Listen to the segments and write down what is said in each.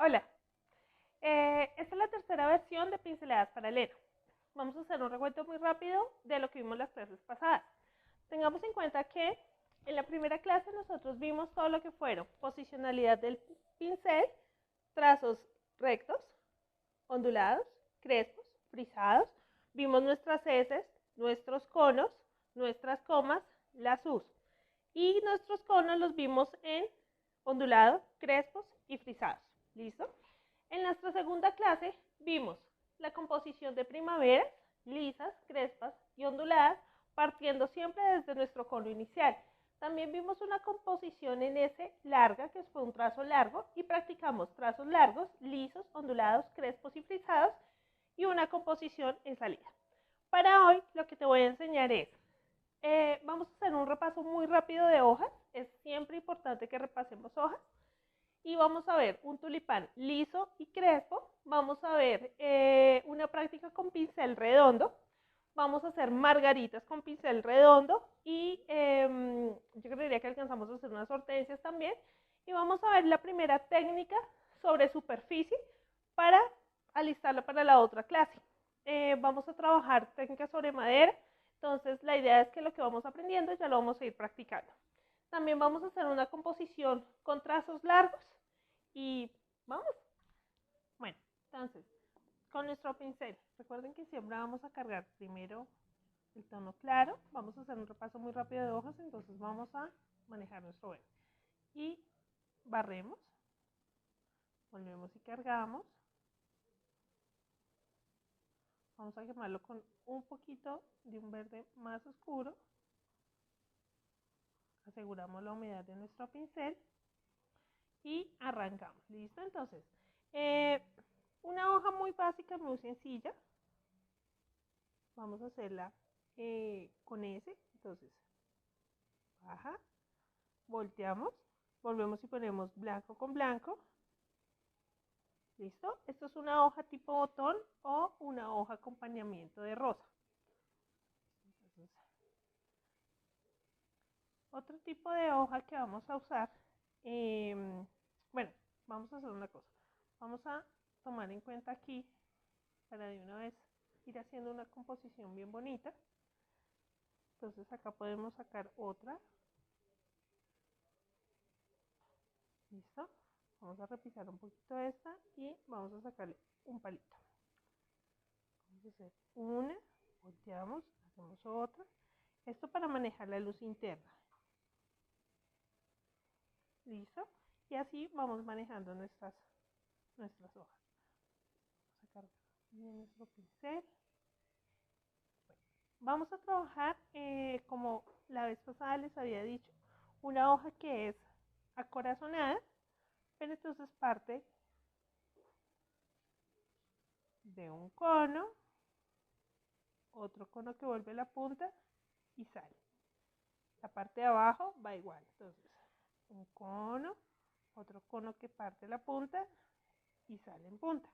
Hola, esta es la tercera versión de Pinceladas para Elena. Vamos a hacer un recuento muy rápido de lo que vimos las clases pasadas. Tengamos en cuenta que en la primera clase nosotros vimos todo lo que fueron posicionalidad del pincel, trazos rectos, ondulados, crespos, frisados. Vimos nuestras heces, nuestros conos, nuestras comas, las U's. Y nuestros conos los vimos en ondulados, crespos y frisados. ¿Listo? En nuestra segunda clase vimos la composición de primaveras, lisas, crespas y onduladas, partiendo siempre desde nuestro cono inicial. También vimos una composición en S larga, que fue un trazo largo, y practicamos trazos largos, lisos, ondulados, crespos y frisados, y una composición en salida. Para hoy lo que te voy a enseñar es, vamos a hacer un repaso muy rápido de hojas, es siempre importante que repasemos hojas, y vamos a ver un tulipán liso y crespo, vamos a ver una práctica con pincel redondo, vamos a hacer margaritas con pincel redondo y yo creería que alcanzamos a hacer unas hortensias también, y vamos a ver la primera técnica sobre superficie para alistarla para la otra clase. Vamos a trabajar técnicas sobre madera, entonces la idea es que lo que vamos aprendiendo ya lo vamos a ir practicando. También vamos a hacer una composición con trazos largos y vamos. Bueno, entonces, con nuestro pincel, recuerden que siempre vamos a cargar primero el tono claro. Vamos a hacer un repaso muy rápido de hojas, entonces vamos a manejar nuestro verde. Y barremos, volvemos y cargamos. Vamos a quemarlo con un poquito de un verde más oscuro. Aseguramos la humedad de nuestro pincel y arrancamos. ¿Listo? Entonces, una hoja muy básica, muy sencilla. Vamos a hacerla con S. Entonces, baja, volteamos, volvemos y ponemos blanco con blanco. ¿Listo? Esto es una hoja tipo botón o una hoja acompañamiento de rosa. Entonces, otro tipo de hoja que vamos a usar, bueno, vamos a hacer una cosa. Vamos a tomar en cuenta aquí, para de una vez ir haciendo una composición bien bonita. Entonces acá podemos sacar otra. ¿Listo? Vamos a repisar un poquito esta y vamos a sacarle un palito. Vamos a hacer una, volteamos, hacemos otra. Esto para manejar la luz interna. ¿Listo? Y así vamos manejando nuestras hojas. Vamos a cargar bien nuestro pincel. Bueno, vamos a trabajar, como la vez pasada les había dicho, una hoja que es acorazonada, pero entonces parte de un cono, otro cono que vuelve la punta y sale. La parte de abajo va igual, entonces un cono, otro cono que parte la punta y sale en punta.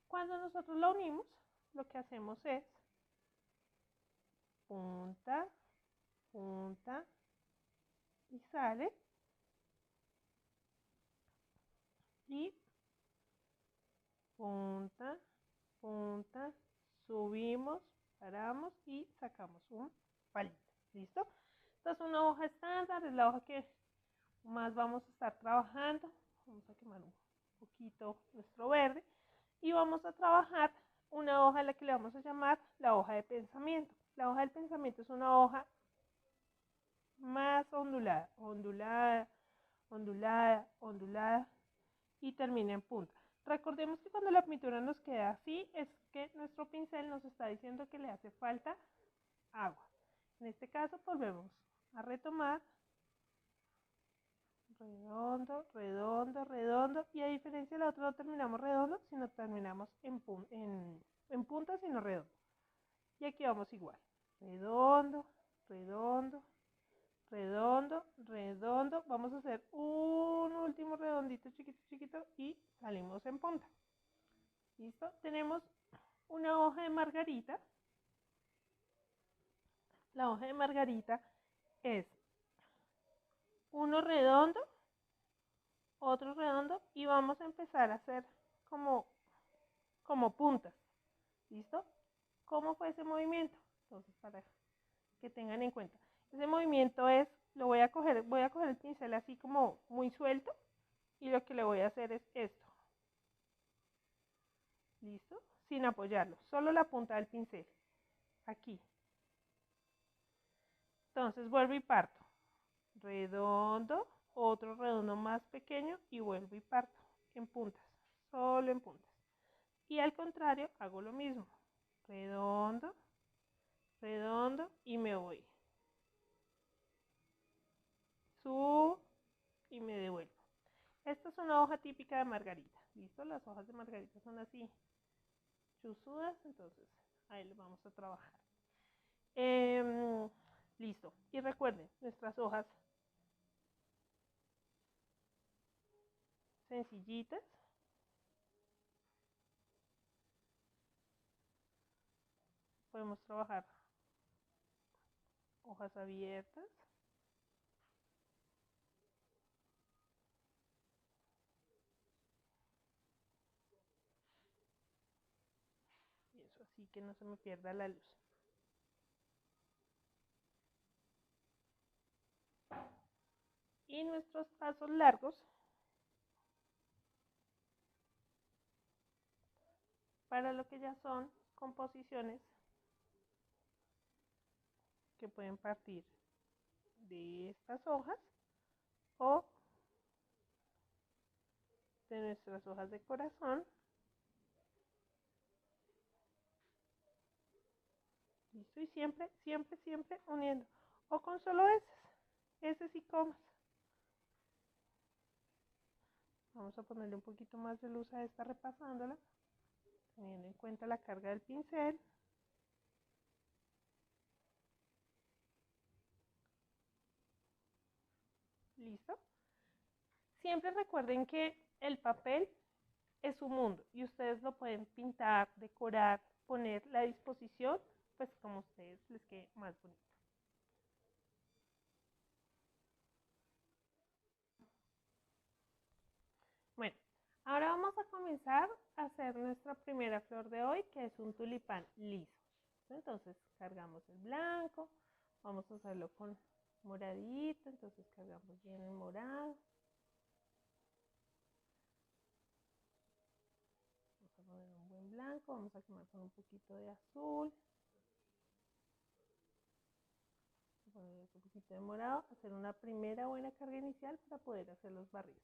Cuando nosotros la unimos, lo que hacemos es punta, punta y sale, y punta, punta, subimos, paramos y sacamos un palito. ¿Listo? Esta es una hoja estándar, es la hoja que más vamos a estar trabajando. Vamos a quemar un poquito nuestro verde y vamos a trabajar una hoja a la que le vamos a llamar la hoja de pensamiento. La hoja del pensamiento es una hoja más ondulada, ondulada, ondulada, ondulada y termina en punta. Recordemos que cuando la pintura nos queda así, es que nuestro pincel nos está diciendo que le hace falta agua. En este caso, volvemos a retomar, redondo, redondo, redondo, y a diferencia de la otra no terminamos redondo, sino terminamos en punta, sino redondo. Y aquí vamos igual, redondo, redondo, redondo, redondo. Vamos a hacer un último redondito chiquito, chiquito y salimos en punta. ¿Listo? Tenemos una hoja de margarita. La hoja de margarita es uno redondo, otro redondo y vamos a empezar a hacer como puntas. ¿Listo? ¿Cómo fue ese movimiento? Entonces, para que tengan en cuenta. Ese movimiento es, voy a coger el pincel así como muy suelto y lo que le voy a hacer es esto. ¿Listo? Sin apoyarlo, solo la punta del pincel. Aquí. Entonces vuelvo y parto. Redondo, otro redondo más pequeño y vuelvo y parto en puntas, solo en puntas. Y al contrario, hago lo mismo. Redondo, redondo y me voy. Subo y me devuelvo. Esta es una hoja típica de margarita. ¿Listo? Las hojas de margarita son así, chuzudas, entonces ahí les vamos a trabajar. Listo. Y recuerden, nuestras hojas sencillitas. Podemos trabajar hojas abiertas. Y eso así que no se me pierda la luz. Y nuestros trazos largos para lo que ya son composiciones que pueden partir de estas hojas o de nuestras hojas de corazón. Listo, y siempre, siempre, siempre uniendo. O con solo eses y comas. Vamos a ponerle un poquito más de luz a esta repasándola, teniendo en cuenta la carga del pincel. ¿Listo? Siempre recuerden que el papel es su mundo y ustedes lo pueden pintar, decorar, poner la disposición, pues como a ustedes les quede más bonito. Bueno, ahora vamos a comenzar a hacer nuestra primera flor de hoy, que es un tulipán liso. Entonces cargamos el blanco, vamos a hacerlo con moradito, entonces cargamos bien el morado. Vamos a poner un buen blanco, vamos a quemar con un poquito de azul. Poner un poquito de morado, hacer una primera buena carga inicial para poder hacer los barridos.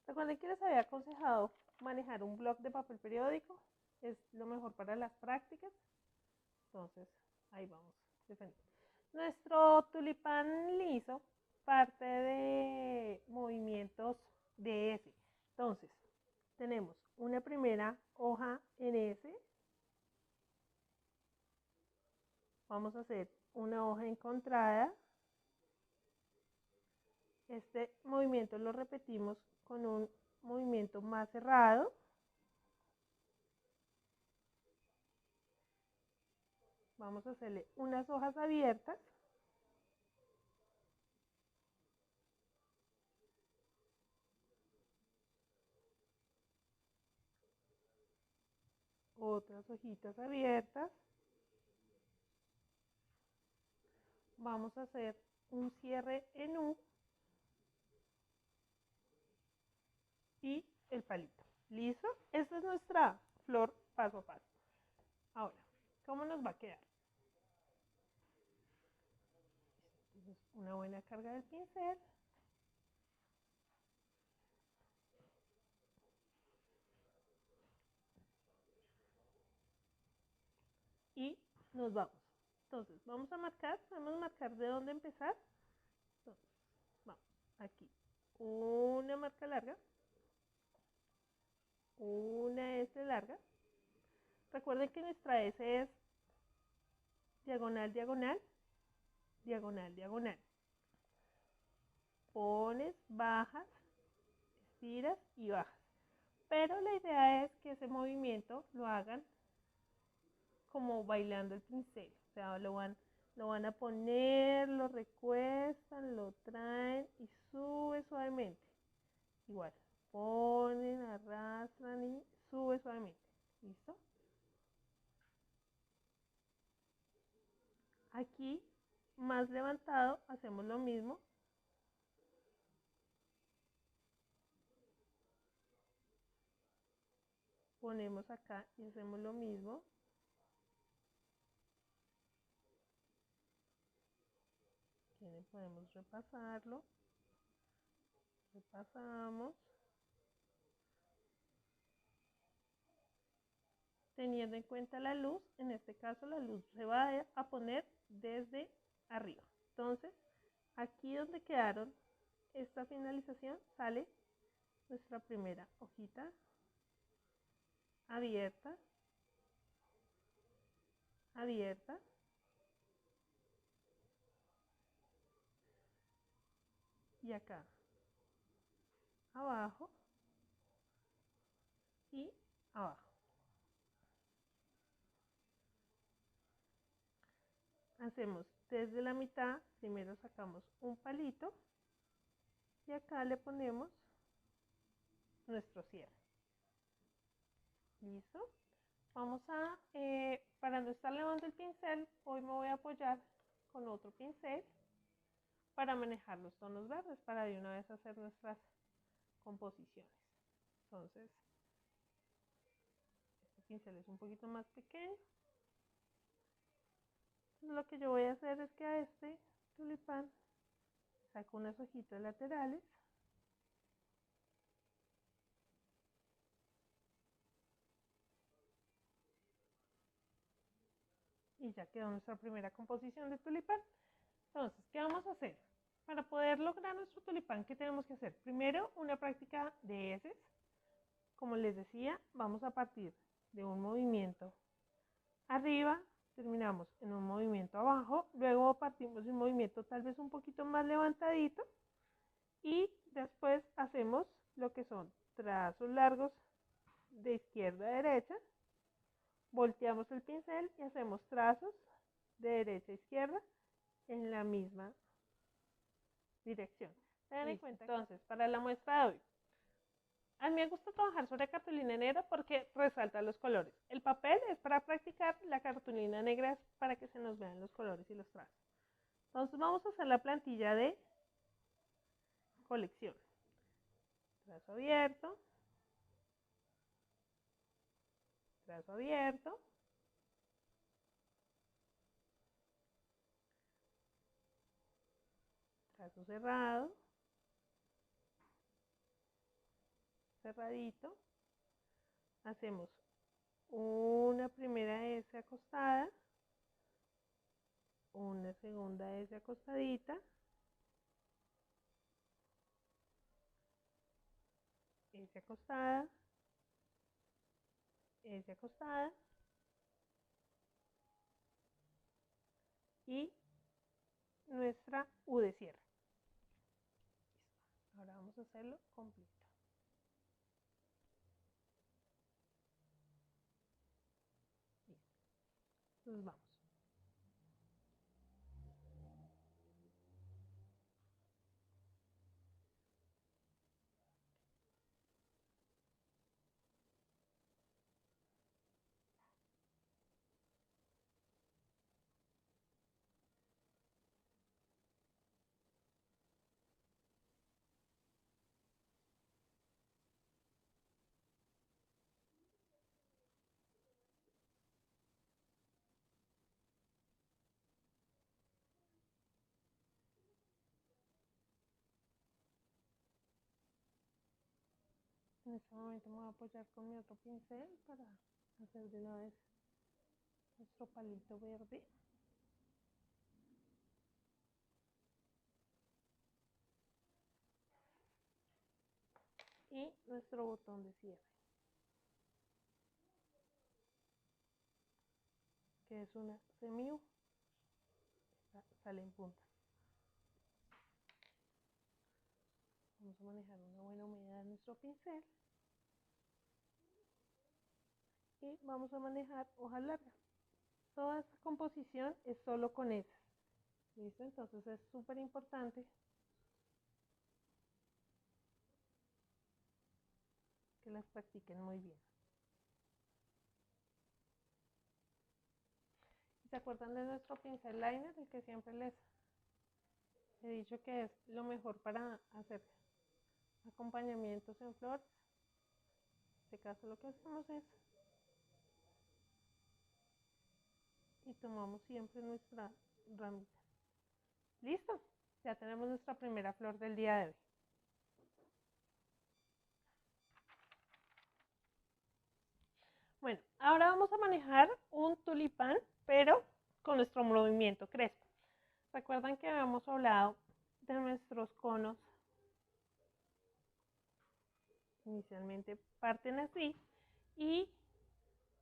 Recuerden que les había aconsejado manejar un bloc de papel periódico, es lo mejor para las prácticas. Entonces, ahí vamos defendiendo. Nuestro tulipán liso parte de movimientos de S. Entonces, tenemos una primera hoja en S. Vamos a hacer una hoja encontrada. Este movimiento lo repetimos con un movimiento más cerrado. Vamos a hacerle unas hojas abiertas. Otras hojitas abiertas. Vamos a hacer un cierre en U y el palito. ¿Listo? Esta es nuestra flor paso a paso. Ahora, ¿cómo nos va a quedar? Entonces, una buena carga del pincel. Y nos vamos. Entonces, vamos a marcar, podemos marcar de dónde empezar. Entonces, vamos, aquí. Una marca larga. Una S larga. Recuerden que nuestra S es diagonal, diagonal, diagonal, diagonal. Pones, bajas, estiras y bajas. Pero la idea es que ese movimiento lo hagan como bailando el pincel. O sea, lo van a poner, lo recuestan, lo traen y sube suavemente. Igual, ponen, arrastran y sube suavemente. ¿Listo? Aquí, más levantado, hacemos lo mismo. Ponemos acá y hacemos lo mismo. Podemos repasarlo. Repasamos. Teniendo en cuenta la luz, en este caso la luz se va a poner desde arriba. Entonces, aquí donde quedaron esta finalización, sale nuestra primera hojita abierta, abierta, y acá abajo y abajo. Hacemos desde la mitad, primero sacamos un palito y acá le ponemos nuestro cierre. ¿Listo? Vamos a, para no estar lavando el pincel, hoy me voy a apoyar con otro pincel para manejar los tonos verdes, para de una vez hacer nuestras composiciones. Entonces, este pincel es un poquito más pequeño. Lo que yo voy a hacer es que a este tulipán saco unas hojitas laterales y ya quedó nuestra primera composición de tulipán. Entonces, ¿qué vamos a hacer? Para poder lograr nuestro tulipán, ¿qué tenemos que hacer? Primero, una práctica de heces. Como les decía, vamos a partir de un movimiento arriba, terminamos en un movimiento abajo, luego partimos de un movimiento tal vez un poquito más levantadito y después hacemos lo que son trazos largos de izquierda a derecha, volteamos el pincel y hacemos trazos de derecha a izquierda en la misma dirección. Tengan en cuenta. Entonces, para la muestra de hoy, a mí me gusta trabajar sobre cartulina negra porque resalta los colores. El papel es para practicar, la cartulina negra es para que se nos vean los colores y los trazos. Entonces vamos a hacer la plantilla de colección. Trazo abierto, trazo abierto, trazo cerrado, cerradito. Hacemos una primera S acostada, una segunda S acostadita, S acostada, S acostada y nuestra U de cierre. Listo. Ahora vamos a hacerlo completo. Listo. Entonces vamos. En este momento me voy a apoyar con mi otro pincel para hacer de una vez nuestro palito verde. Y nuestro botón de cierre, que es una semi-U, sale en punta. Vamos a manejar una buena humedad en nuestro pincel y vamos a manejar hojas largas. Toda esta composición es solo con esas. ¿Listo? Entonces es súper importante las practiquen muy bien. ¿Se acuerdan de nuestro pincel liner, el que siempre les he dicho que es lo mejor para hacer acompañamientos en flores? En este caso lo que hacemos es y tomamos siempre nuestra ramita. ¿Listo? Ya tenemos nuestra primera flor del día de hoy. Bueno, ahora vamos a manejar un tulipán, pero con nuestro movimiento crespo. Recuerdan que habíamos hablado de nuestros conos. Inicialmente parten así y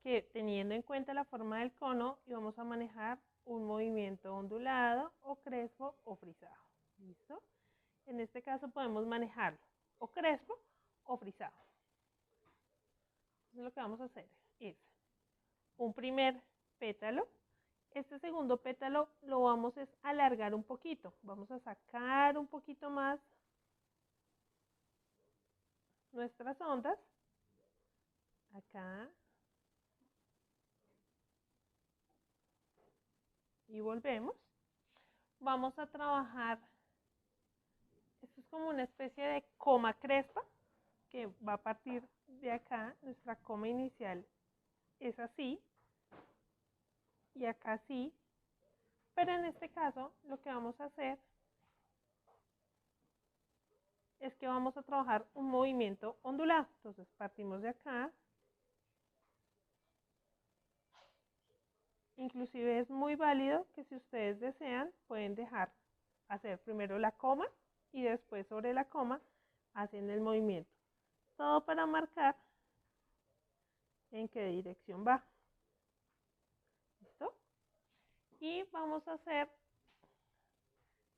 que teniendo en cuenta la forma del cono íbamos a manejar un movimiento ondulado o crespo o frisado. ¿Listo? En este caso podemos manejarlo o crespo o frisado. Entonces lo que vamos a hacer es un primer pétalo. Este segundo pétalo lo vamos a alargar un poquito. Vamos a sacar un poquito más nuestras ondas. Acá. Y volvemos. Vamos a trabajar, esto es como una especie de coma crespa que va a partir de acá. Nuestra coma inicial es así y acá así, pero en este caso lo que vamos a hacer es que vamos a trabajar un movimiento ondulado. Entonces partimos de acá. Inclusive es muy válido que si ustedes desean pueden dejar hacer primero la coma y después sobre la coma hacen el movimiento. Todo para marcar en qué dirección va. ¿Listo? Y vamos a hacer,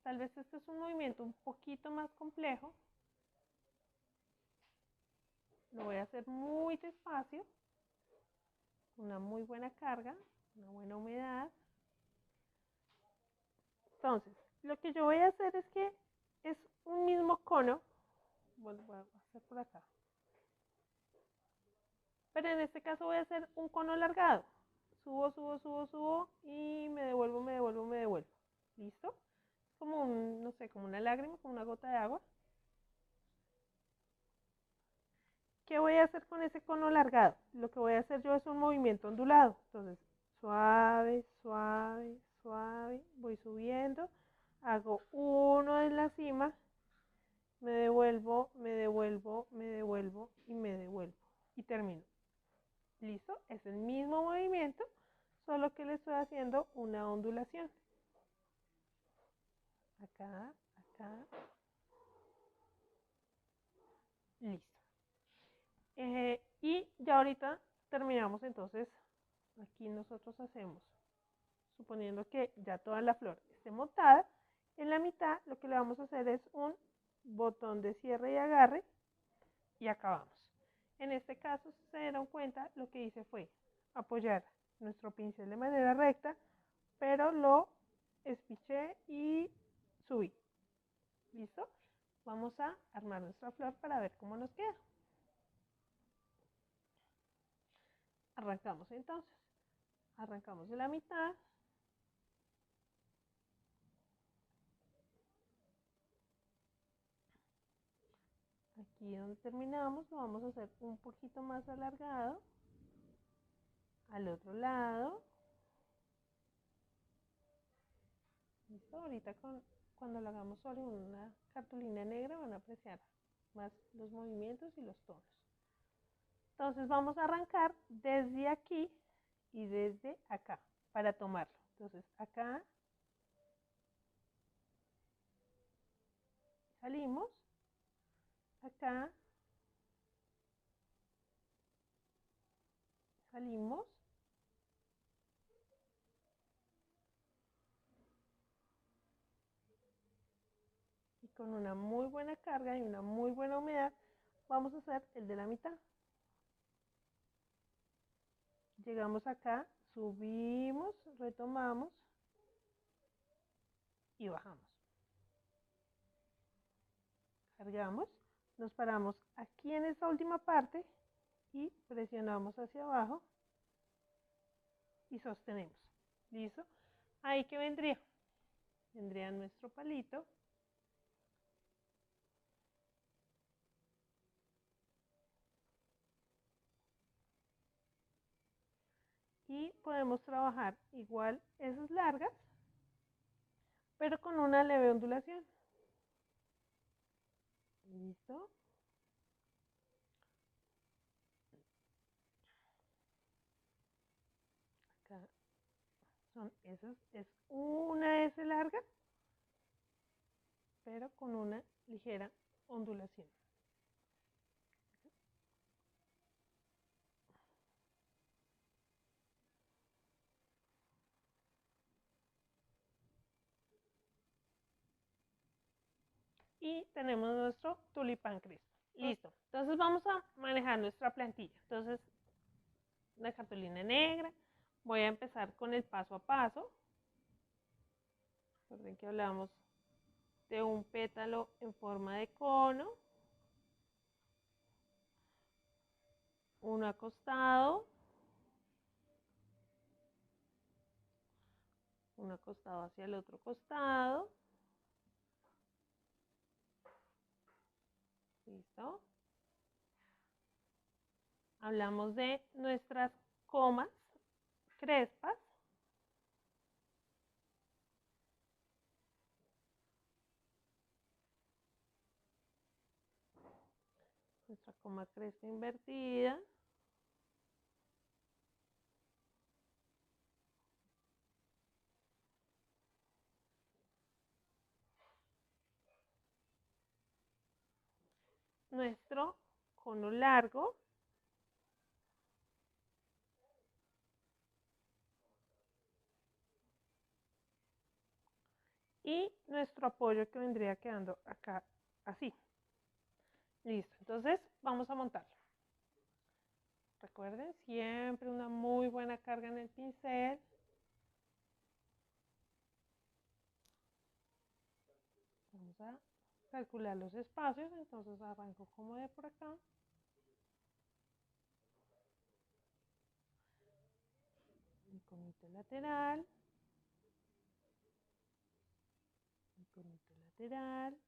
tal vez este es un movimiento un poquito más complejo. Lo voy a hacer muy despacio, una muy buena carga, una buena humedad. Entonces, lo que yo voy a hacer es que es un mismo cono, bueno, voy a hacer por acá, pero en este caso voy a hacer un cono alargado. Subo, subo, subo, subo y me devuelvo, me devuelvo, me devuelvo. ¿Listo? Es como un, no sé, como una lágrima, como una gota de agua. ¿Qué voy a hacer con ese cono alargado? Lo que voy a hacer yo es un movimiento ondulado. Entonces, suave, suave, suave, voy subiendo, hago uno en la cima, me devuelvo, me devuelvo, me devuelvo y me devuelvo. Y termino. ¿Listo? Es el mismo movimiento, solo que le estoy haciendo una ondulación. Acá, acá. Listo. Y ya ahorita terminamos, entonces aquí nosotros hacemos, suponiendo que ya toda la flor esté montada, en la mitad lo que le vamos a hacer es un botón de cierre y agarre y acabamos. En este caso, si se dieron cuenta, lo que hice fue apoyar nuestro pincel de manera recta, pero lo espiché y subí. ¿Listo? Vamos a armar nuestra flor para ver cómo nos queda. Arrancamos entonces. Arrancamos de la mitad. Aquí donde terminamos lo vamos a hacer un poquito más alargado. Al otro lado. ¿Listo? Ahorita cuando lo hagamos sobre una cartulina negra van a apreciar más los movimientos y los tonos. Entonces vamos a arrancar desde aquí y desde acá para tomarlo. Entonces acá salimos, acá salimos, y con una muy buena carga y una muy buena humedad vamos a hacer el de la mitad. Llegamos acá, subimos, retomamos y bajamos. Cargamos, nos paramos aquí en esta última parte y presionamos hacia abajo y sostenemos. ¿Listo? Ahí que vendría. Vendría nuestro palito. Y podemos trabajar igual esas largas, pero con una leve ondulación. ¿Listo? Acá son esas, es una S larga, pero con una ligera ondulación. Y tenemos nuestro tulipán crespo. Listo. Entonces vamos a manejar nuestra plantilla. Entonces, la cartulina negra. Voy a empezar con el paso a paso. Recuerden que hablamos de un pétalo en forma de cono. Uno acostado. Uno acostado hacia el otro costado. ¿Listo? Hablamos de nuestras comas crespas. Nuestra coma crespa invertida. Nuestro cono largo. Y nuestro apoyo que vendría quedando acá así. Listo, entonces vamos a montarlo. Recuerden siempre una muy buena carga en el pincel. Vamos a calcular los espacios, entonces arranco como de por acá. Mi conito lateral. Mi conito lateral.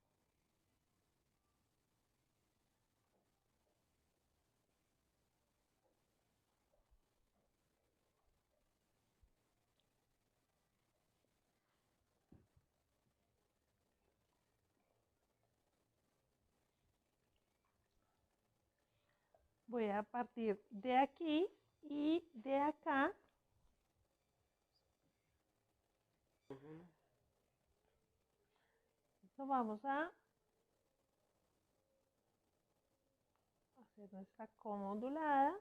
Voy a partir de aquí y de acá. Lo vamos a hacer nuestra coma ondulada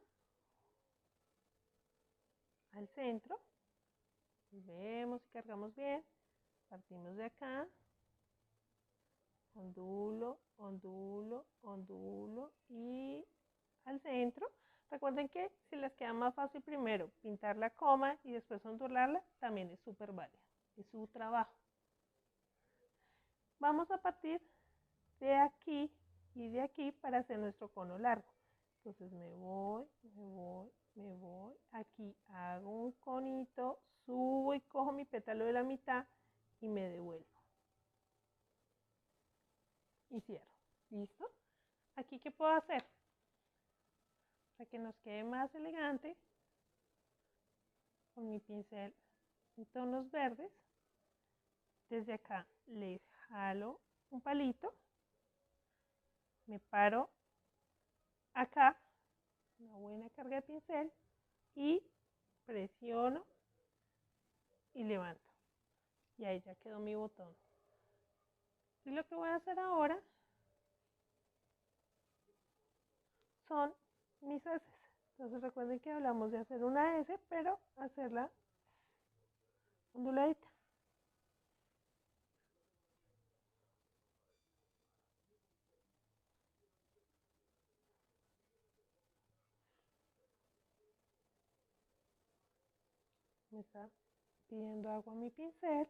al centro. Vemos y cargamos bien. Partimos de acá. Ondulo, ondulo, ondulo y al centro. Recuerden que si les queda más fácil primero pintar la coma y después ondularla, también es súper válido. Es su trabajo. Vamos a partir de aquí y de aquí para hacer nuestro cono largo. Entonces me voy, me voy, me voy. Aquí hago un conito, subo y cojo mi pétalo de la mitad y me devuelvo. Y cierro. ¿Listo? Aquí, ¿qué puedo hacer? Para que nos quede más elegante, con mi pincel en tonos verdes, desde acá le jalo un palito, me paro acá, una buena carga de pincel, y presiono y levanto. Y ahí ya quedó mi botón. Y lo que voy a hacer ahora son mis S. Entonces recuerden que hablamos de hacer una S, pero hacerla onduladita. Me está pidiendo agua mi pincel.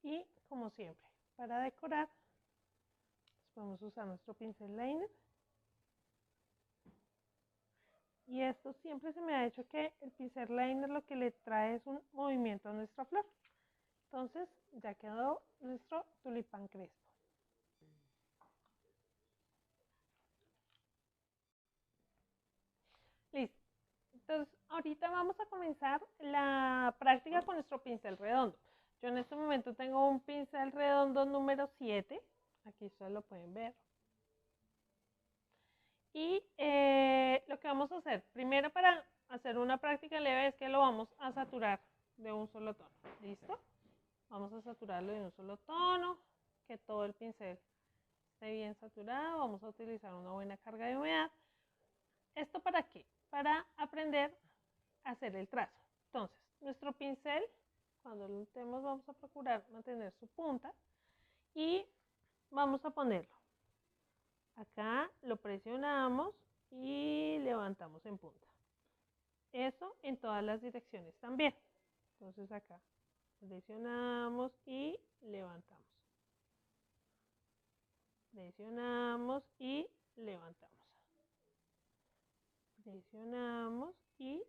Y como siempre, para decorar, podemos usar nuestro pincel liner. Y esto siempre se me ha hecho que el pincel liner lo que le trae es un movimiento a nuestra flor. Entonces ya quedó nuestro tulipán crespo. Listo. Entonces ahorita vamos a comenzar la práctica con nuestro pincel redondo. Yo en este momento tengo un pincel redondo número 7. Aquí ustedes lo pueden ver. Y lo que vamos a hacer, primero para hacer una práctica leve es que lo vamos a saturar de un solo tono. ¿Listo? Vamos a saturarlo de un solo tono, que todo el pincel esté bien saturado. Vamos a utilizar una buena carga de humedad. ¿Esto para qué? Para aprender a hacer el trazo. Entonces, nuestro pincel, cuando lo untemos, vamos a procurar mantener su punta y vamos a ponerlo. Acá lo presionamos y levantamos en punta. Eso en todas las direcciones también. Entonces acá presionamos y levantamos. Presionamos y levantamos. Presionamos y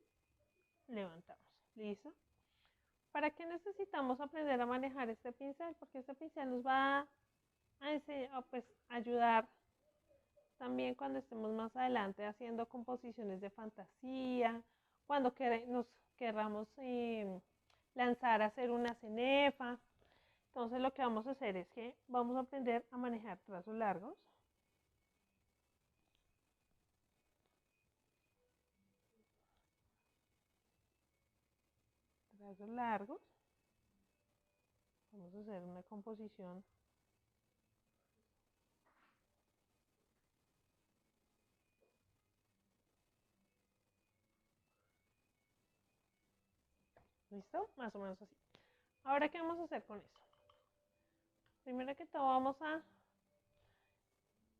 levantamos. ¿Listo? ¿Para qué necesitamos aprender a manejar este pincel? Porque este pincel nos va a pues, ayudar también cuando estemos más adelante haciendo composiciones de fantasía, cuando nos querramos lanzar a hacer una cenefa. Entonces lo que vamos a hacer es que vamos a aprender a manejar trazos largos. Trazos largos. Vamos a hacer una composición ¿listo? Más o menos así. Ahora, ¿qué vamos a hacer con esto? Primero que todo vamos a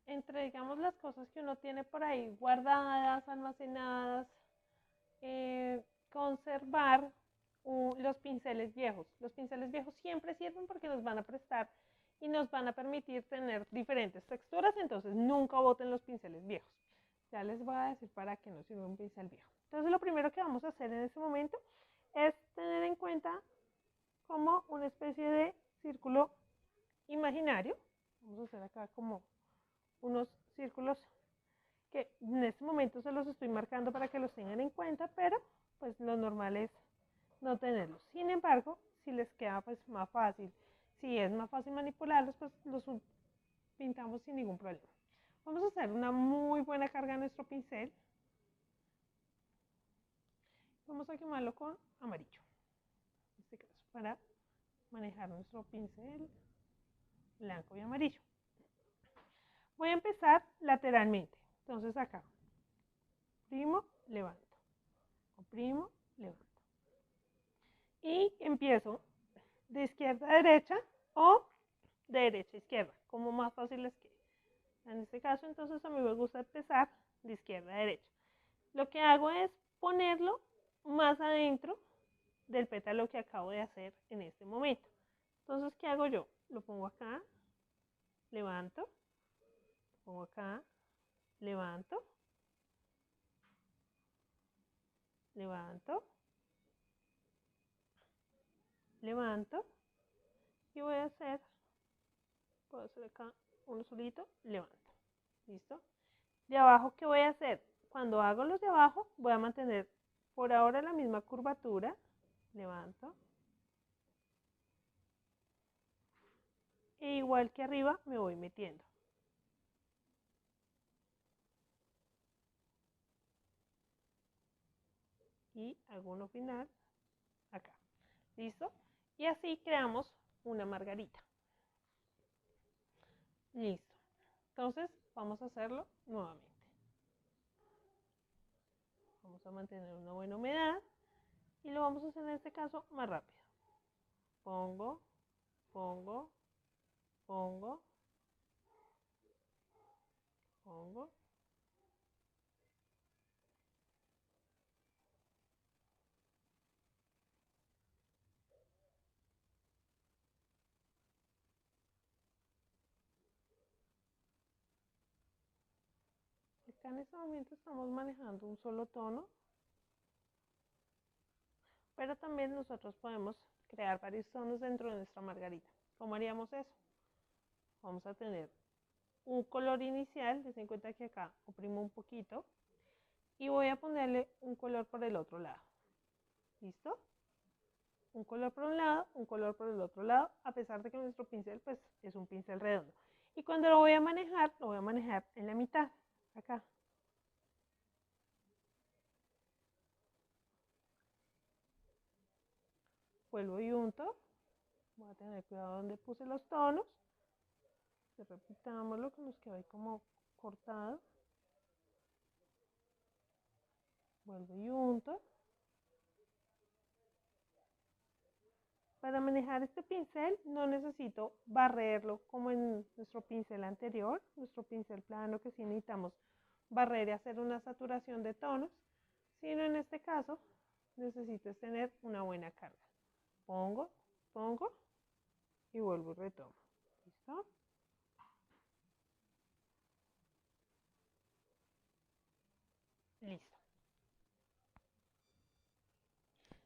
entre, digamos, las cosas que uno tiene por ahí guardadas, almacenadas, conservar los pinceles viejos. Los pinceles viejos siempre sirven porque nos van a prestar y nos van a permitir tener diferentes texturas, entonces nunca boten los pinceles viejos. Ya les voy a decir para qué nos sirve un pincel viejo. Entonces lo primero que vamos a hacer en este momento es tener en cuenta como una especie de círculo imaginario. Vamos a hacer acá como unos círculos que en este momento se los estoy marcando para que los tengan en cuenta, pero pues lo normal es no tenerlos. Sin embargo, si les queda pues más fácil, si es más fácil manipularlos, pues los pintamos sin ningún problema. Vamos a hacer una muy buena carga en nuestro pincel. Vamos a quemarlo con amarillo, en este caso, para manejar nuestro pincel blanco y amarillo. Voy a empezar lateralmente. Entonces acá, oprimo, levanto, oprimo, levanto. Y empiezo de izquierda a derecha o de derecha a izquierda, como más fácil les quede. En este caso, entonces a mí me gusta empezar de izquierda a derecha. Lo que hago es ponerlo más adentro del pétalo que acabo de hacer en este momento. Entonces, ¿qué hago yo? Lo pongo acá, levanto, pongo acá, levanto, levanto, levanto y voy a hacer, puedo hacer acá uno solito, levanto. ¿Listo? De abajo, ¿qué voy a hacer? Cuando hago los de abajo, voy a mantener por ahora la misma curvatura, levanto. E igual que arriba, me voy metiendo. Y hago uno final acá. ¿Listo? Y así creamos una margarita. Listo. Entonces, vamos a hacerlo nuevamente. Vamos a mantener una buena humedad y lo vamos a hacer en este caso más rápido. Pongo, pongo, pongo, pongo. acá en este momento estamos manejando un solo tono, pero también nosotros podemos crear varios tonos dentro de nuestra margarita. ¿Cómo haríamos eso? Vamos a tener un color inicial, les en cuenta que acá oprimo un poquito y voy a ponerle un color por el otro lado. ¿Listo? Un color por un lado, un color por el otro lado, a pesar de que nuestro pincel pues es un pincel redondo. Y cuando lo voy a manejar en la mitad, acá. Vuelvo y unto. Voy a tener cuidado donde puse los tonos. Repitámoslo que nos quedó ahí como cortado. Vuelvo y unto. Para manejar este pincel no necesito barrerlo como en nuestro pincel anterior, nuestro pincel plano, que sí necesitamos barrer y hacer una saturación de tonos, sino en este caso necesito tener una buena carga. Pongo y vuelvo y retomo. ¿Listo? Listo.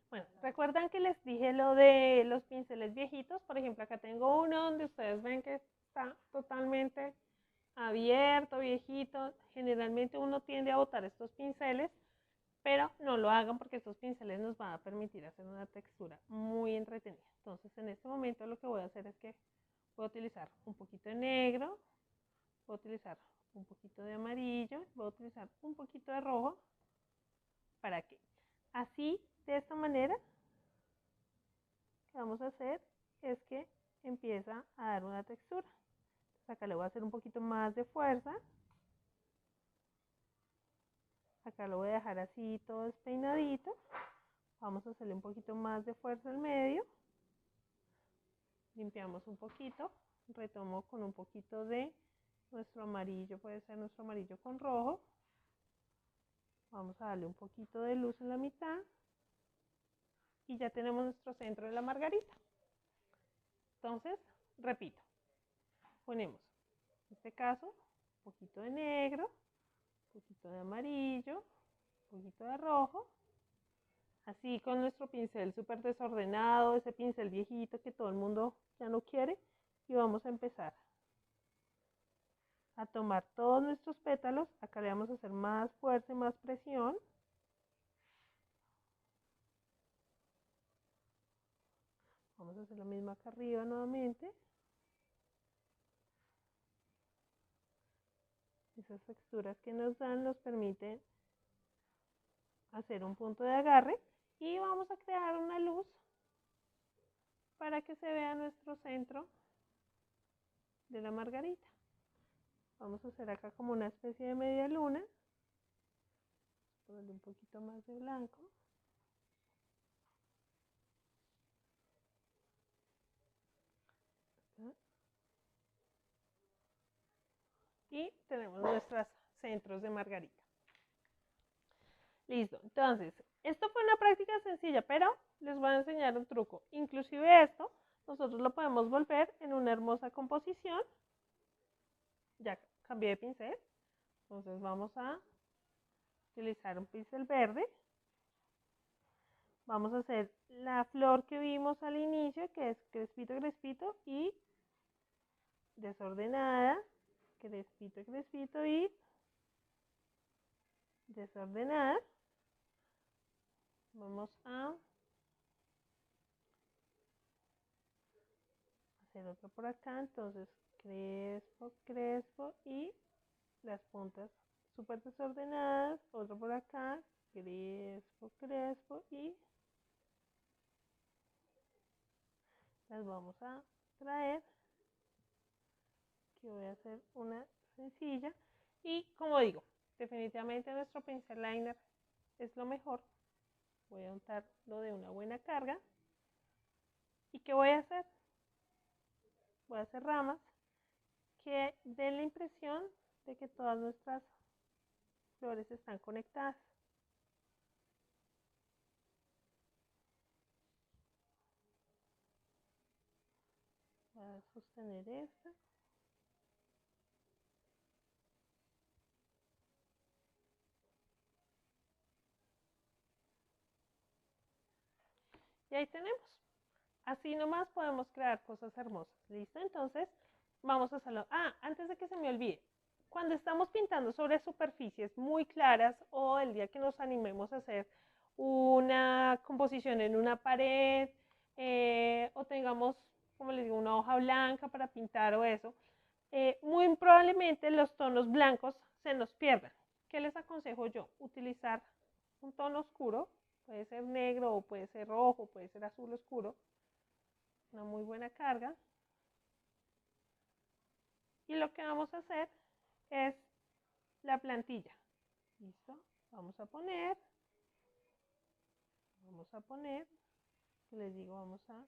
Bueno, ¿recuerdan que les dije lo de los pinceles viejitos? Por ejemplo, acá tengo uno donde ustedes ven que está totalmente abierto, viejito. Generalmente uno tiende a botar estos pinceles, pero no lo hagan porque estos pinceles nos van a permitir hacer una textura muy entretenida. Entonces, en este momento lo que voy a hacer es que voy a utilizar un poquito de negro, voy a utilizar un poquito de amarillo, voy a utilizar un poquito de rojo. ¿Para qué? Así, de esta manera, lo que vamos a hacer es que empieza a dar una textura. Entonces acá le voy a hacer un poquito más de fuerza. Acá lo voy a dejar así todo despeinadito. Vamos a hacerle un poquito más de fuerza al medio. Limpiamos un poquito. Retomo con un poquito de nuestro amarillo, puede ser nuestro amarillo con rojo. Vamos a darle un poquito de luz en la mitad. Y ya tenemos nuestro centro de la margarita. Entonces, repito. Ponemos, en este caso, un poquito de negro, un poquito de amarillo, un poquito de rojo. Así con nuestro pincel súper desordenado, ese pincel viejito que todo el mundo ya no quiere. Y vamos a empezar a tomar todos nuestros pétalos. Acá le vamos a hacer más fuerza y más presión. Vamos a hacer lo mismo acá arriba nuevamente. Esas texturas que nos dan nos permiten hacer un punto de agarre. Y vamos a crear una luz para que se vea nuestro centro de la margarita. Vamos a hacer acá como una especie de media luna. Ponerle un poquito más de blanco. Acá. Y tenemos nuestros centros de margarita. Listo, entonces, esto fue una práctica sencilla, pero les voy a enseñar un truco. Inclusive esto, nosotros lo podemos volver en una hermosa composición. Ya cambié de pincel, entonces vamos a utilizar un pincel verde. Vamos a hacer la flor que vimos al inicio, que es crespito, crespito y desordenada, crespito, crespito y desordenada. Vamos a hacer otro por acá, entonces crespo, crespo y las puntas súper desordenadas, otro por acá, crespo, crespo y las vamos a traer. Aquí voy a hacer una sencilla y como digo, definitivamente nuestro pincel liner es lo mejor. Voy a untarlo de una buena carga. ¿Y qué voy a hacer? Voy a hacer ramas que den la impresión de que todas nuestras flores están conectadas. Voy a sostener esta. Y ahí tenemos. Así nomás podemos crear cosas hermosas. ¿Listo? Entonces, vamos a hacerlo. Ah, antes de que se me olvide. Cuando estamos pintando sobre superficies muy claras o el día que nos animemos a hacer una composición en una pared o tengamos, como les digo, una hoja blanca para pintar o eso, muy probablemente los tonos blancos se nos pierdan. ¿Qué les aconsejo yo? Utilizar un tono oscuro, puede ser negro o puede ser rojo, puede ser azul oscuro, una muy buena carga. Y lo que vamos a hacer es la plantilla. ¿Listo? Vamos a poner, les digo, vamos a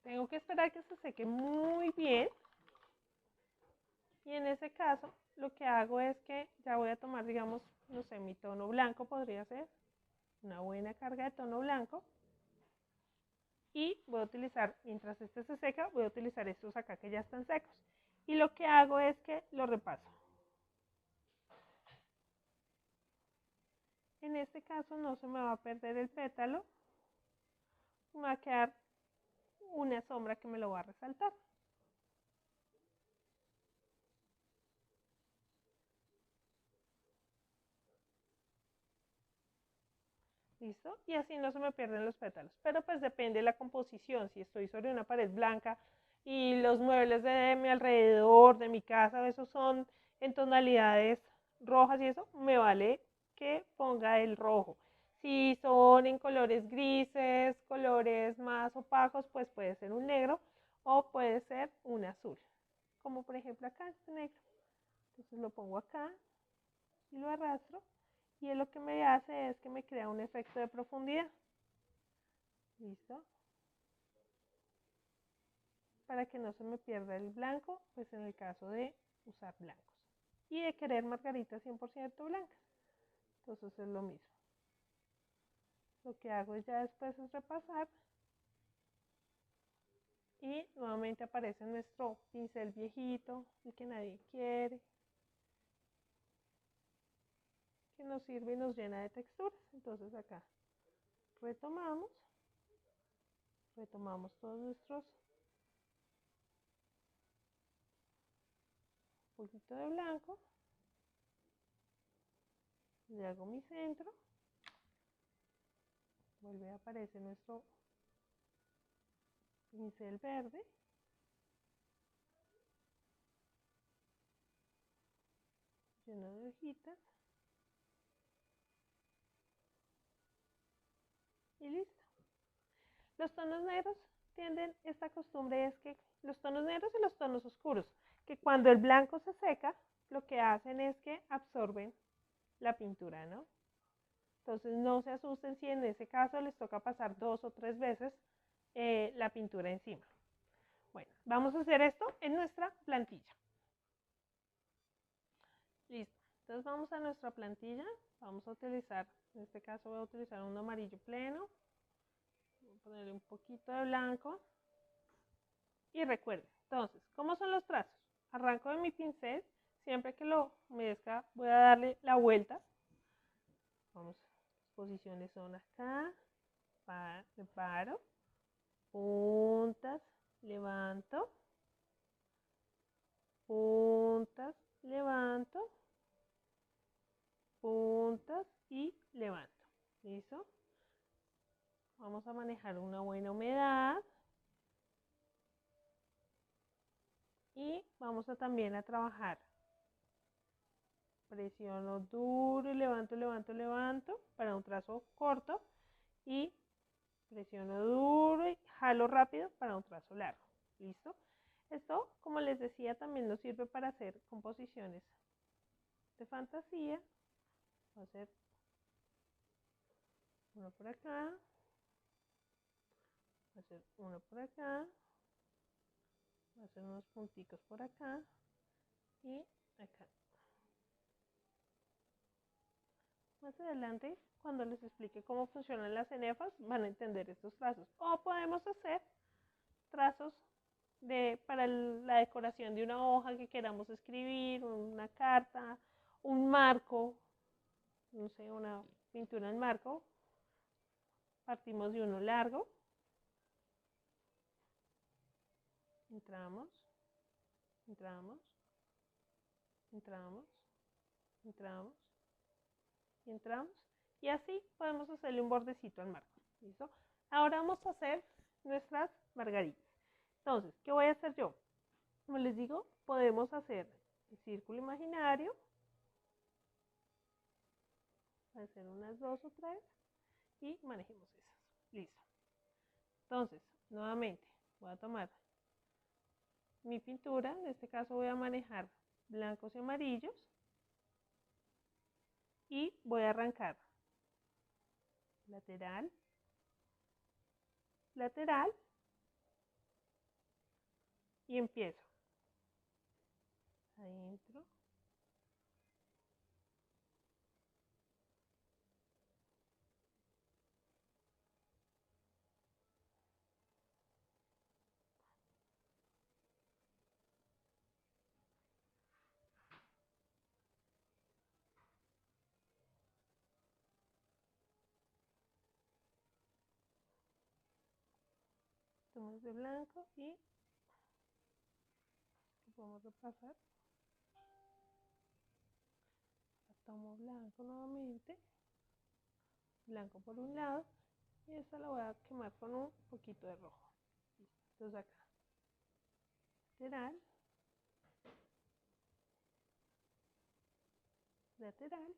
tengo que esperar que se seque muy bien. Y en ese caso, lo que hago es que ya voy a tomar, digamos, no sé, mi tono blanco podría ser una buena carga de tono blanco. Y voy a utilizar, mientras este se seca, voy a utilizar estos acá que ya están secos. Y lo que hago es que lo repaso. En este caso no se me va a perder el pétalo, me va a quedar una sombra que me lo va a resaltar. ¿Listo? Y así no se me pierden los pétalos. Pero pues depende de la composición. Si estoy sobre una pared blanca y los muebles de mi alrededor, de mi casa, esos son en tonalidades rojas y eso, me vale que ponga el rojo. Si son en colores grises, colores más opacos, pues puede ser un negro o puede ser un azul. Como por ejemplo acá, este negro. Entonces lo pongo acá y lo arrastro. Y él lo que me hace es que me crea un efecto de profundidad. ¿Listo? Para que no se me pierda el blanco, pues en el caso de usar blancos. Y de querer margaritas 100% blancas. Entonces es lo mismo. Lo que hago ya después es repasar. Y nuevamente aparece nuestro pincel viejito, el que nadie quiere, que nos sirve y nos llena de texturas. Entonces acá retomamos todos nuestros poquito de blanco, le hago mi centro, vuelve a aparecer nuestro pincel verde, lleno de hojitas, y listo. Los tonos negros tienden, esta costumbre es que los tonos negros y los tonos oscuros, que cuando el blanco se seca, lo que hacen es que absorben la pintura, ¿no? Entonces no se asusten si en ese caso les toca pasar 2 o 3 veces la pintura encima. Bueno, vamos a hacer esto en nuestra plantilla. Listo. Entonces vamos a nuestra plantilla. Vamos a utilizar, en este caso voy a utilizar un amarillo pleno. Voy a ponerle un poquito de blanco. Y recuerden, entonces, ¿cómo son los trazos? Arranco de mi pincel. Siempre que lo humedezca voy a darle la vuelta. Vamos, las posiciones son acá. Separo. Puntas, levanto. Puntas, levanto. Puntas y levanto. ¿Listo? Vamos a manejar una buena humedad. Y vamos a también a trabajar. Presiono duro y levanto, levanto, levanto para un trazo corto. Y presiono duro y jalo rápido para un trazo largo. ¿Listo? Esto, como les decía, también nos sirve para hacer composiciones de fantasía. Voy a hacer uno por acá. Voy a hacer uno por acá. Voy a hacer unos punticos por acá y acá. Más adelante, cuando les explique cómo funcionan las cenefas, van a entender estos trazos. O podemos hacer trazos para la decoración de una hoja que queramos escribir, una carta, un marco, no sé, una pintura en marco. Partimos de uno largo, entramos, entramos, entramos, entramos y entramos, y así podemos hacerle un bordecito al marco. ¿Listo? Ahora vamos a hacer nuestras margaritas. Entonces, ¿qué voy a hacer yo? Como les digo, podemos hacer el círculo imaginario, voy a hacer unas 2 o 3 y manejemos esas. Listo. Entonces, nuevamente, voy a tomar mi pintura, en este caso voy a manejar blancos y amarillos, y voy a arrancar lateral, lateral, y empiezo adentro, tomo de blanco y vamos a pasar, tomo blanco nuevamente, blanco por un lado, y esta la voy a quemar con un poquito de rojo. Entonces acá, lateral, lateral,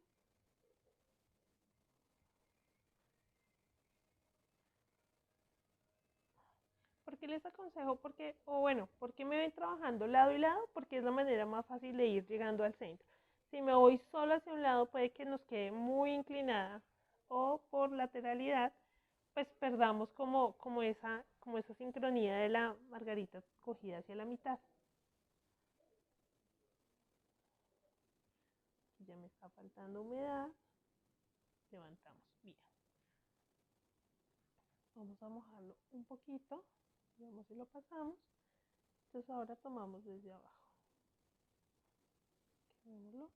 ¿por qué les aconsejo? Porque, o bueno, ¿por qué me ven trabajando lado y lado? Porque es la manera más fácil de ir llegando al centro. Si me voy solo hacia un lado, puede que nos quede muy inclinada, o por lateralidad, pues perdamos como esa sincronía de la margarita cogida hacia la mitad. Ya me está faltando humedad, levantamos, bien. Vamos a mojarlo un poquito, veamos si lo pasamos. Entonces ahora tomamos desde abajo. Quemémoslo.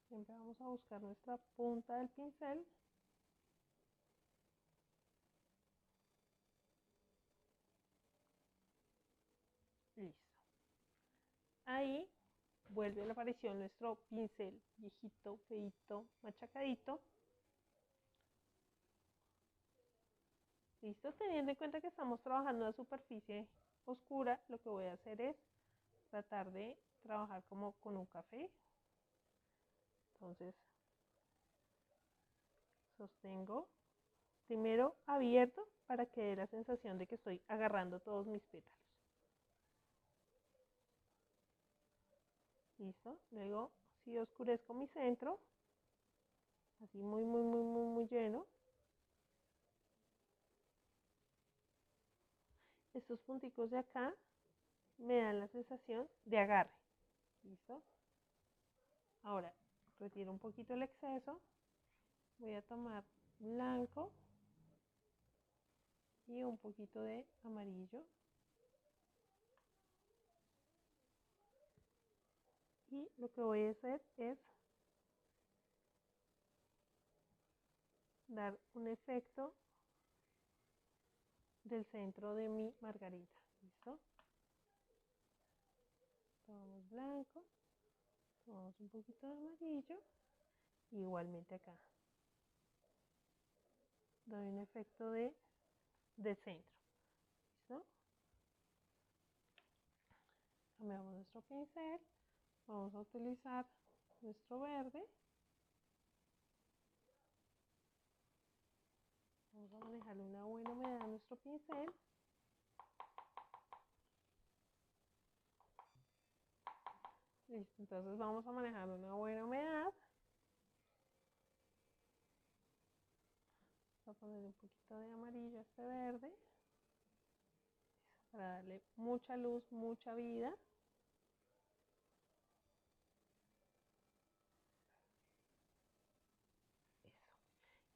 Siempre vamos a buscar nuestra punta del pincel. Listo. Ahí vuelve a la aparición nuestro pincel viejito, feito, machacadito. Listo, teniendo en cuenta que estamos trabajando en una superficie oscura, lo que voy a hacer es tratar de trabajar como con un café. Entonces, sostengo primero abierto para que dé la sensación de que estoy agarrando todos mis pétalos. Listo, luego si oscurezco mi centro, así muy lleno. Estos punticos de acá me dan la sensación de agarre. ¿Listo? Ahora, retiro un poquito el exceso. Voy a tomar blanco y un poquito de amarillo. Y lo que voy a hacer es dar un efecto del centro de mi margarita. ¿Listo? Tomamos blanco, tomamos un poquito de amarillo, igualmente acá. Doy un efecto de centro. ¿Listo? Cambiamos nuestro pincel. Vamos a utilizar nuestro verde. Vamos a manejar una buena humedad a nuestro pincel. Listo, entonces vamos a manejar una buena humedad. Voy a poner un poquito de amarillo a este verde para darle mucha luz, mucha vida.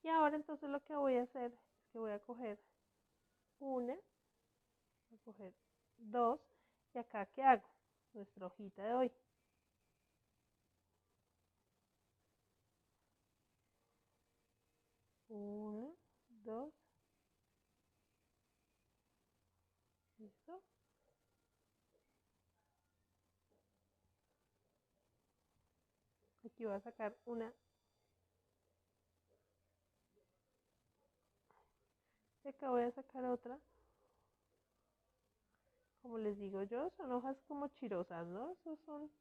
ahora entonces lo que voy a hacer es que voy a coger una, voy a coger dos, y acá ¿qué hago? Nuestra hojita de hoy. Una, dos, listo. Aquí voy a sacar una. Y acá voy a sacar otra. Como les digo yo, son hojas como chirosas, ¿no? Esos son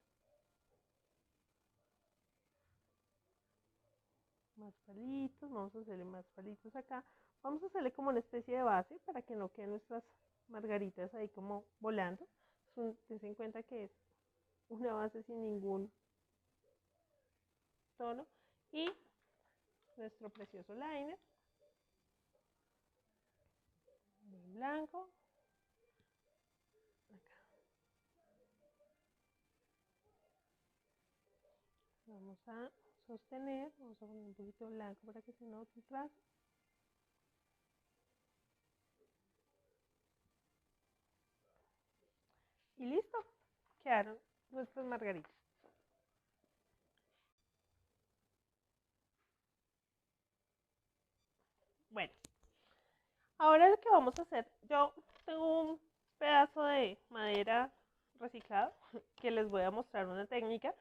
más palitos. Vamos a hacerle más palitos acá. Vamos a hacerle como una especie de base para que no queden nuestras margaritas ahí como volando. Ten en cuenta que es una base sin ningún tono. Y nuestro precioso liner en blanco. Acá. Vamos a sostener, vamos a poner un poquito blanco para que se note el trazo. Y listo, quedaron nuestras margaritas. Bueno, ahora lo que vamos a hacer, yo tengo un pedazo de madera reciclado que les voy a mostrar una técnica,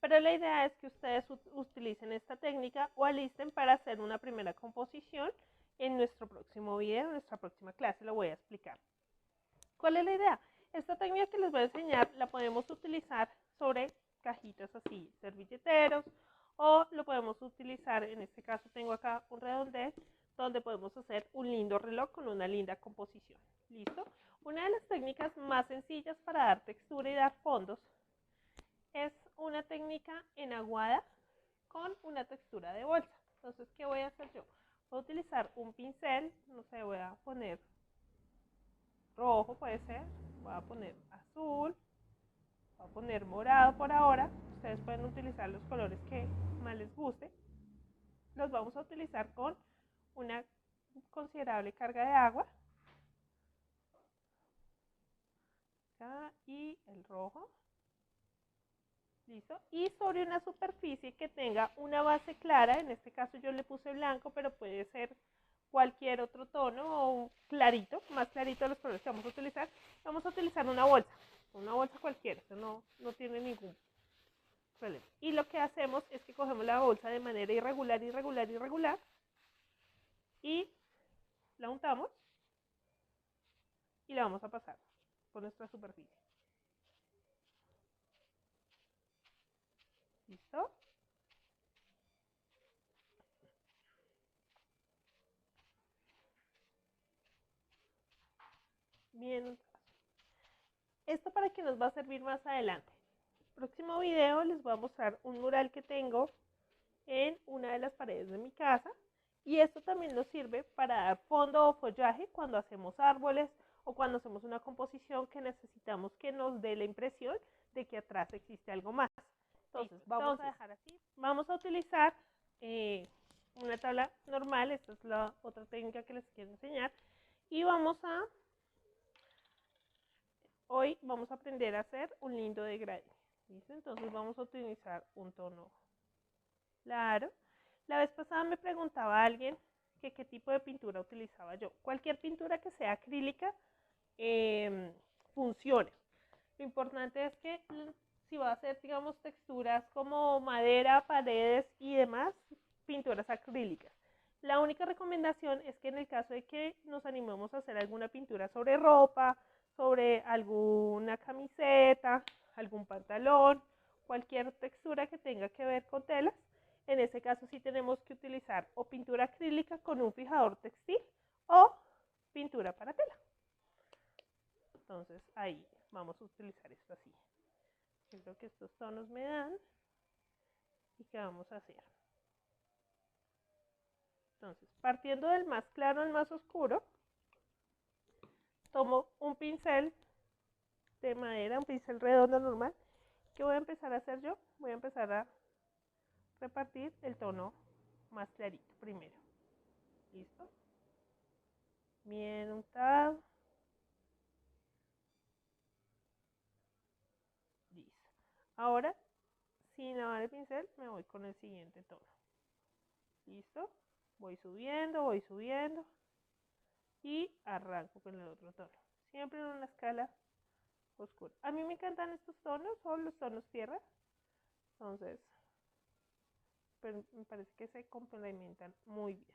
pero la idea es que ustedes utilicen esta técnica o alisten para hacer una primera composición en nuestro próximo video, en nuestra próxima clase lo voy a explicar. ¿Cuál es la idea? Esta técnica que les voy a enseñar la podemos utilizar sobre cajitas así, servilleteros, o lo podemos utilizar, en este caso tengo acá un redondel, donde podemos hacer un lindo reloj con una linda composición. ¿Listo? Una de las técnicas más sencillas para dar textura y dar fondos es una técnica enaguada con una textura de bolsa. Entonces, ¿qué voy a hacer yo? Voy a utilizar un pincel, no sé, voy a poner rojo, puede ser, voy a poner azul, voy a poner morado por ahora. Ustedes pueden utilizar los colores que más les guste. Los vamos a utilizar con una considerable carga de agua. Acá, y el rojo. Listo. Y sobre una superficie que tenga una base clara, en este caso yo le puse blanco, pero puede ser cualquier otro tono o clarito, más clarito de los colores que vamos a utilizar una bolsa cualquiera, eso no tiene ningún problema. Y lo que hacemos es que cogemos la bolsa de manera irregular y la untamos y la vamos a pasar por nuestra superficie. ¿Listo? Bien. ¿Esto para qué nos va a servir más adelante? En el próximo video les voy a mostrar un mural que tengo en una de las paredes de mi casa, y esto también nos sirve para dar fondo o follaje cuando hacemos árboles o cuando hacemos una composición que necesitamos que nos dé la impresión de que atrás existe algo más. Entonces, vamos a dejar así. Vamos a utilizar una tabla normal, esta es la otra técnica que les quiero enseñar, y hoy vamos a aprender a hacer un lindo degradé. ¿Listo? Entonces vamos a utilizar un tono claro. La vez pasada me preguntaba alguien que qué tipo de pintura utilizaba yo. Cualquier pintura que sea acrílica funciona. Lo importante es que si va a hacer, digamos, texturas como madera, paredes y demás, pinturas acrílicas. La única recomendación es que en el caso de que nos animemos a hacer alguna pintura sobre ropa, sobre alguna camiseta, algún pantalón, cualquier textura que tenga que ver con telas, en ese caso sí tenemos que utilizar o pintura acrílica con un fijador textil o pintura para tela. Entonces ahí vamos a utilizar esto así. Yo creo que estos tonos me dan. ¿Y qué vamos a hacer? Entonces, partiendo del más claro al más oscuro, tomo un pincel de madera, un pincel redondo normal. ¿Qué voy a empezar a hacer yo? Voy a empezar a repartir el tono más clarito primero. ¿Listo? Bien untado. Listo. Ahora, sin lavar el pincel, me voy con el siguiente tono. ¿Listo? Voy subiendo y arranco con el otro tono. Siempre en una escala oscura. A mí me encantan estos tonos, son los tonos tierra. Entonces, me parece que se complementan muy bien.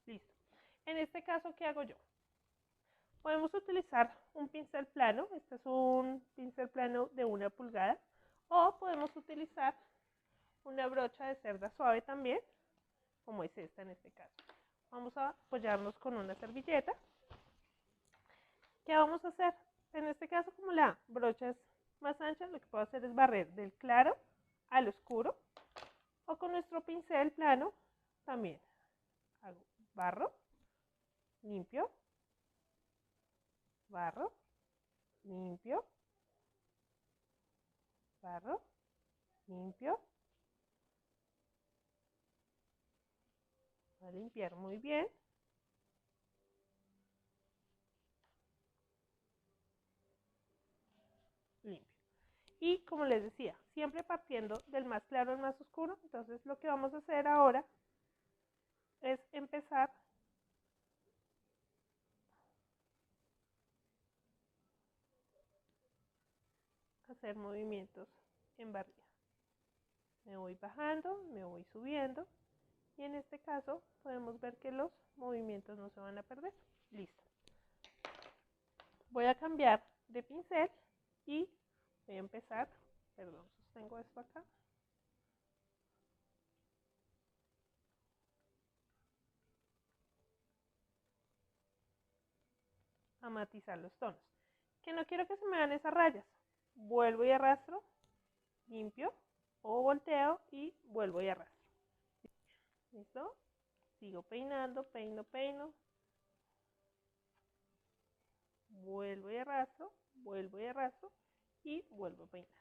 Listo. En este caso, ¿qué hago yo? Podemos utilizar un pincel plano. Este es un pincel plano de 1 pulgada. O podemos utilizar una brocha de cerda suave también, como es esta en este caso. Vamos a apoyarnos con una servilleta. ¿Qué vamos a hacer? En este caso, como la brocha es más ancha, lo que puedo hacer es barrer del claro al oscuro. O con nuestro pincel plano también hago barro, limpio, barro, limpio, barro, limpio. Voy a limpiar muy bien. Limpio. Y como les decía, siempre partiendo del más claro al más oscuro. Entonces lo que vamos a hacer ahora es empezar a hacer movimientos en barrida. Me voy bajando, me voy subiendo. Y en este caso podemos ver que los movimientos no se van a perder. Listo. Voy a cambiar de pincel y voy a empezar, perdón, sostengo esto acá. A matizar los tonos. Que no quiero que se me vean esas rayas. Vuelvo y arrastro, limpio, o volteo y vuelvo y arrastro. ¿Listo? Sigo peinando, peino. Vuelvo y arrastro y vuelvo a peinar.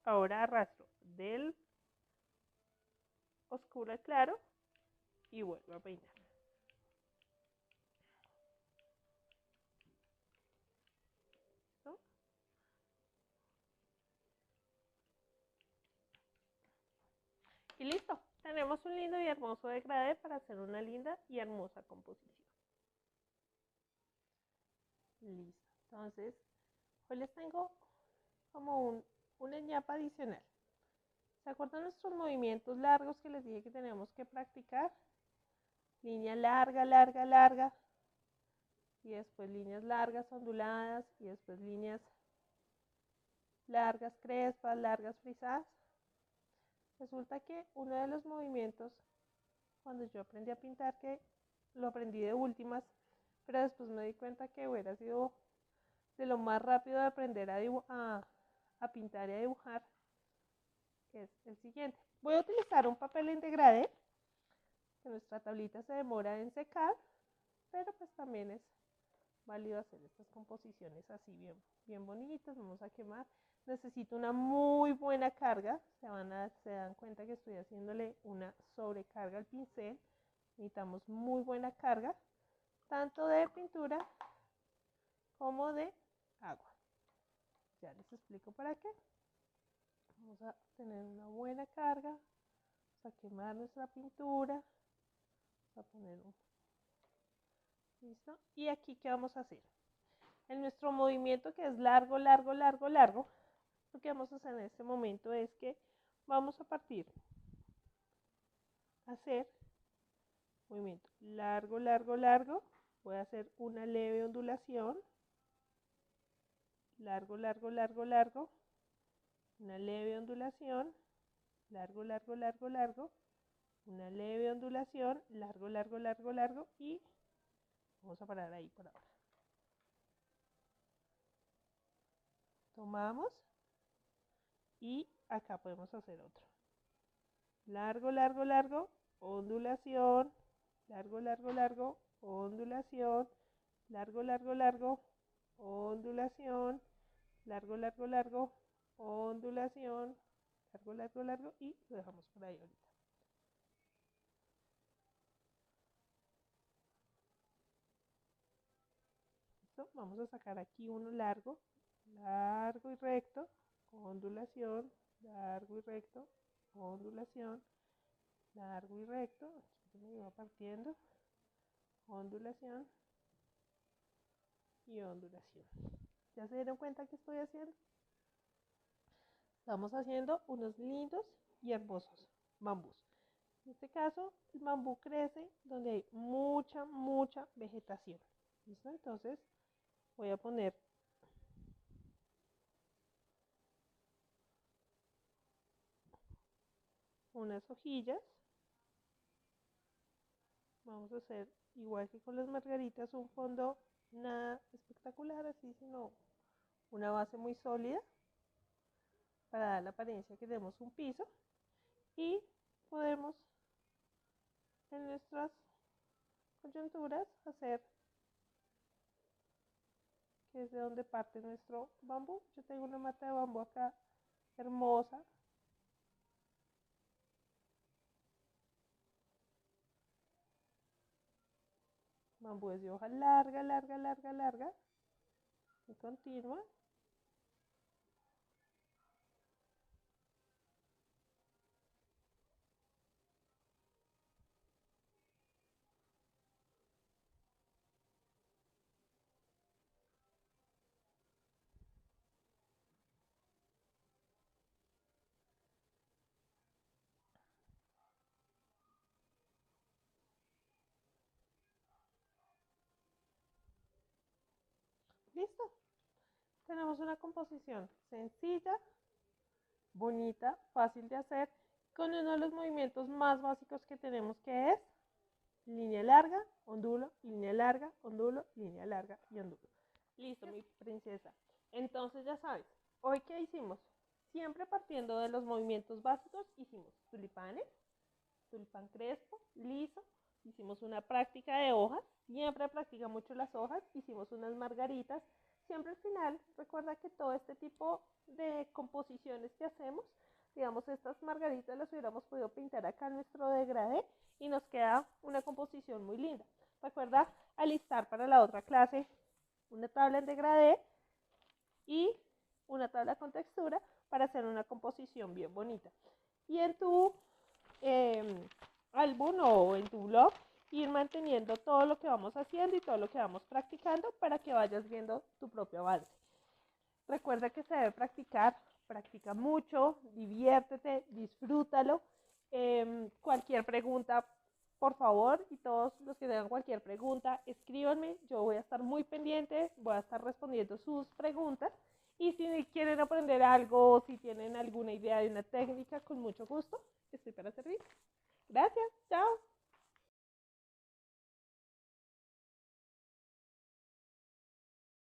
Ahora arrastro del oscuro al claro y vuelvo a peinar. ¿Listo? Y listo. Tenemos un lindo y hermoso degradé para hacer una linda y hermosa composición. Listo. Entonces, hoy les tengo como una ñapa adicional. ¿Se acuerdan nuestros movimientos largos que les dije que teníamos que practicar? Línea larga. Y después líneas largas onduladas. Y después líneas largas crespas, largas frisadas. Resulta que uno de los movimientos, cuando yo aprendí a pintar, que lo aprendí de últimas, pero después me di cuenta que hubiera sido de lo más rápido de aprender a pintar y a dibujar, que es el siguiente. Voy a utilizar un papel en degradé, que nuestra tablita se demora en secar, pero pues también es válido hacer estas composiciones así bien bonitas. Vamos a quemar. Necesito una muy buena carga. Se dan cuenta que estoy haciéndole una sobrecarga al pincel. Necesitamos muy buena carga, tanto de pintura como de agua. Ya les explico para qué. Vamos a tener una buena carga. Vamos a quemar nuestra pintura. Vamos a poner un... ¿Listo? Y aquí, ¿qué vamos a hacer? En nuestro movimiento que es largo, lo que vamos a hacer en este momento es que vamos a partir a hacer movimiento largo. Voy a hacer una leve ondulación. Largo. Una leve ondulación. Largo. Una leve ondulación. Largo. Y vamos a parar ahí por ahora. Tomamos. Y acá podemos hacer otro. Largo. Ondulación. Largo. Ondulación. Largo. Ondulación. Largo. Ondulación. largo, largo, largo y lo dejamos por ahí ahorita. ¿Listo? Vamos a sacar aquí uno largo, largo y recto, ondulación, largo y recto, ondulación, largo y recto, aquí me iba partiendo, ondulación y ondulación. ¿Ya se dieron cuenta que estoy haciendo? Estamos haciendo unos lindos y hermosos bambús. En este caso, el bambú crece donde hay mucha vegetación. ¿Listo? Entonces, voy a poner unas hojillas. Vamos a hacer, igual que con las margaritas, un fondo nada espectacular, así, sino una base muy sólida para dar la apariencia que tenemos un piso. Y podemos en nuestras coyunturas hacer, que es de donde parte nuestro bambú. Yo tengo una mata de bambú acá hermosa. Bambú es de hoja larga, larga, larga, larga y continua. ¿Listo? Tenemos una composición sencilla, bonita, fácil de hacer, con uno de los movimientos más básicos que tenemos, que es línea larga, ondulo, línea larga, ondulo, línea larga y ondulo. Listo, mi princesa. Entonces ya sabes, hoy ¿qué hicimos? Siempre partiendo de los movimientos básicos, hicimos tulipanes, tulipán crespo, liso, hicimos una práctica de hojas, siempre practica mucho las hojas, hicimos unas margaritas, siempre al final, recuerda que todo este tipo de composiciones que hacemos, digamos, estas margaritas las hubiéramos podido pintar acá en nuestro degradé y nos queda una composición muy linda. Recuerda alistar para la otra clase una tabla en degradé y una tabla con textura para hacer una composición bien bonita. Y en tu álbum o en tu blog, ir manteniendo todo lo que vamos haciendo y todo lo que vamos practicando para que vayas viendo tu propio avance. Recuerda que se debe practicar, practica mucho, diviértete, disfrútalo. Cualquier pregunta, por favor, y todos los que tengan cualquier pregunta, escríbanme, yo voy a estar muy pendiente, voy a estar respondiendo sus preguntas. Y si quieren aprender algo, si tienen alguna idea de una técnica, con mucho gusto, estoy para servir. Gracias, chao.